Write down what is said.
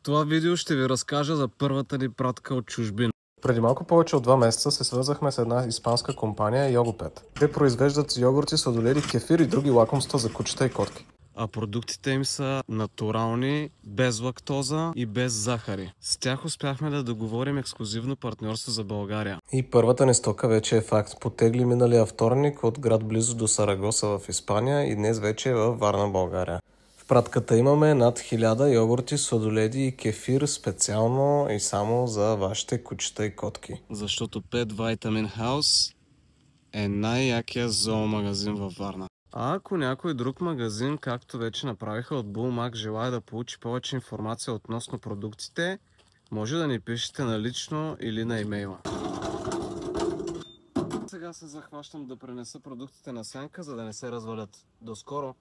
това видео ще ви разкажа за първата ни пратка от чужбина. Преди малко повече от 2 месеца се свързахме с една испанска компания Йогопет. Те произвеждат йогурти, сладоледи, кефир и други лакомства за кучета и котки. А продуктите им са натурални, без лактоза и без захари. С тях успяхме да договорим ексклюзивно партньорство за България. И първата ни стока вече е факт. Потегли миналия вторник от град близо до Сарагоса в Испания и днес вече е във Варна, България. В пратката имаме над 1000 йогурти, сладоледи и кефир специално и само за вашите кучета и котки. Защото Pet Vitamin House е най-якия зоомагазин във Варна. А ако някой друг магазин, както вече направиха от Булмак, желая да получи повече информация относно продуктите, може да ни пишете на лично или на имейла. Сега се захващам да пренеса продуктите на сянка, за да не се развалят. До скоро!